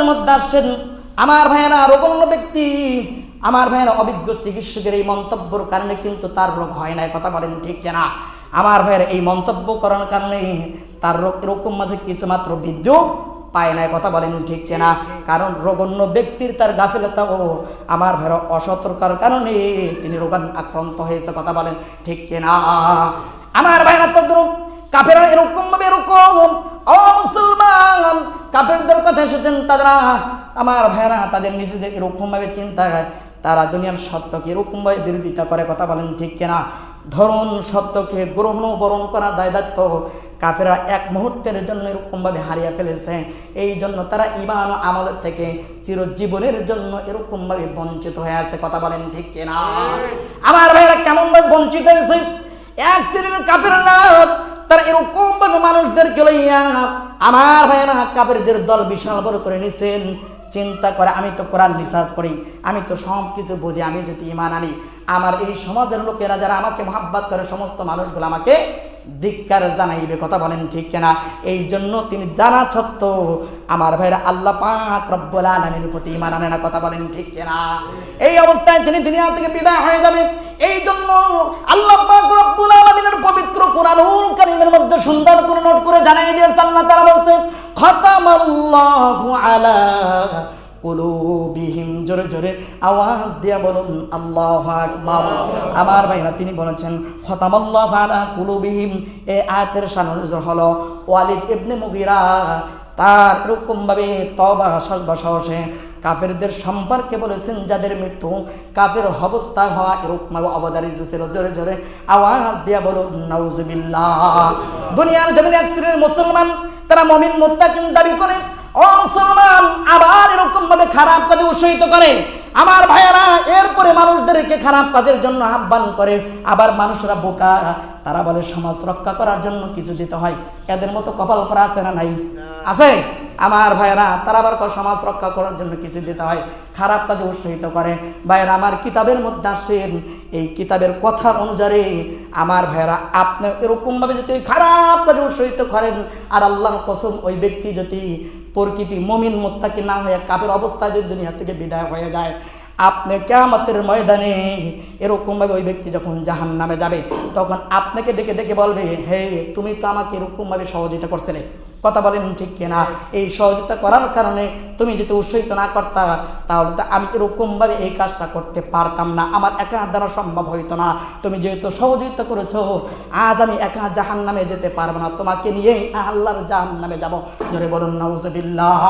মধ্যে আসছেন আমার ভাইয়েরা রোগন্য ব্যক্তি, আমার ভাইয়েরা অভিজ্ঞ চিকিৎসকের এই মন্তব্যের কারণে কিন্তু তার রোগ হয় না, কথা বলেন ঠিক কিনা? আমার ভাইয়েরা এই মন্তব্য করার কারণে তার রোগ এরকম মাঝে কিছুমাত্র বৃদ্ধি পায় না, কথা বলেন ঠিক কিনা? কারণ রোগন্য ব্যক্তির তার গাফিলতা ও আমার ভাইয়েরা অসতর্কার কারণে তিনি রোগান আক্রান্ত হয়েছে, কথা বলেন ঠিক কিনা? আমার ভাইয়েরা তদ্রুপ কাফেররা এরকম ভাবে এরকম মুসলমান কাফেরদের কথা এসেছেন, তারা আমার ভাইয়েরা তাদের নিজেদের এরকম ভাবে চিন্তা হয়, তারা দুনিয়ার সত্যকে এরকম ভাবে বিরোধিতা করে, কথা বলেন ঠিক কিনা? ধরুন সত্যকে গ্রহণ বরণ করা দায় দায়িত্ব কাফেররা এক মুহূর্তের জন্য এরকম ভাবে হারিয়ে ফেলেছে। এই জন্য তারা ঈমান ও আমলের থেকে চিরজীবনের জন্য এরকম ভাবে বঞ্চিত হয়ে আছে, কথা বলেন ঠিক কিনা? আমার ভাইয়েরা কেমন ভাবে বঞ্চিত হয়েছে? এক শ্রেণীর কাফেররা তারা এরকম ভাবে মানুষদেরকে লইয়া আমার ভাইয়েরা কাফেরদের দল বিশাল বড় করে নিছেন। চিন্তা করে আমি তো কোরআন রিসার্চ করি, আমি তো সব কিছু বুঝি, আমি যদি ঈমান আনি আমার এই সমাজের লোকেরা যারা আমাকে মহাব্বত করে সমস্ত মানুষগুলো আমাকে ধিক্কার জানাইবে, কথা বলেন ঠিক কিনা? এই জন্য তিনি জানা সত্ত্বেও আমার ভাইরা আল্লাহ পাক রব্বুল আলামিনের প্রতি ঈমান আনে না, কথা বলেন ঠিক কিনা? এই অবস্থায় তিনি দুনিয়া থেকে বিদায় হয়ে যাবে। এই জন্য আল্লাহ পাক রব্বুল আলামিনের পবিত্র কোরআনুল কারীমের মধ্যে সুন্দর করে নোট করে জানিয়ে দিয়েছেন, আল্লাহ তাআলা বলেন খাতামাল্লাহু আলা কুলুবিহিম, জোরে জোরে আওয়াজ দিয়া বলুন আল্লাহু আকবার। আমার ভাইরা তিনি বলেছেন খাতামাল্লাহু আলা কুলুবিহিম, এই আয়াতের শানুজুল হলো ওয়ালিদ ইবনে মুগীরা তার এরকম ভাবে তওবা সাহসে কাফেরদের সম্পর্কে বলেছেন যাদের মৃত্যু কাফের অবস্থা হওয়া এরকম অবধারিত ছিল, জোরে জোরে আওয়াজ দিয়া বলুন নাউজুবিল্লাহ। দুনিয়ার জমিনে এক শ্রেণীর মুসলমান তারা মুমিন মুত্তাকিন দাবি করে, ও মুসলমান আবার এরকম ভাবে খারাপ কাজে উৎসাহিত করে। আমার ভাইয়েরা এরপরে মানুষদেরকে খারাপ কাজের জন্য আহ্বান করে। আবার মানুষরা বোকা, তারা বলে সমাজ রক্ষা করার জন্য কিছু দিতে হয়। এদের মতো কপাল পরা আছে না নাই? আছে। আমার ভাইয়েরা তারা আবার সমাজ রক্ষা করার জন্য কিছু দিতে হয়, খারাপ কাজে উৎসাহিত করে। ভাইয়েরা আমার কিতাবের মধ্যে আসেন, এই কিতাবের কথা অনুযায়ী আমার ভাইয়েরা আপনি এরকমভাবে যদি খারাপ কাজে উৎসাহিত করেন আর আল্লাহর কসম ওই ব্যক্তি যদি প্রকৃতি মুমিন মুত্তাকি না হয়ে কাফের অবস্থায় যদি দুনিয়া থেকে বিদায় হয়ে যায়, আপনি কিয়ামতের ময়দানে এরকমভাবে ওই ব্যক্তি যখন জাহান্নামে যাবে তখন আপনাকে ডেকে ডেকে বলবে, হে তুমি তো আমাকে এরকমভাবে সহযোগিতা করছিলে, কথা বলেন ঠিক কিনা? এই সহযোগিতা করার কারণে তুমি যদি উৎসাহিত না করতা তাহলে তো আমি এরকমভাবে এই কাজটা করতে পারতাম না, আমার একা দ্বারা সম্ভব হইতো না। তুমি যেহেতু সহযোগিতা করেছো আজ আমি একা জাহান্নামে যেতে পারবো না, তোমাকে নিয়েই আল্লাহর জাহান্নামে যাব। জোরে বলুন নাউজুবিল্লাহ।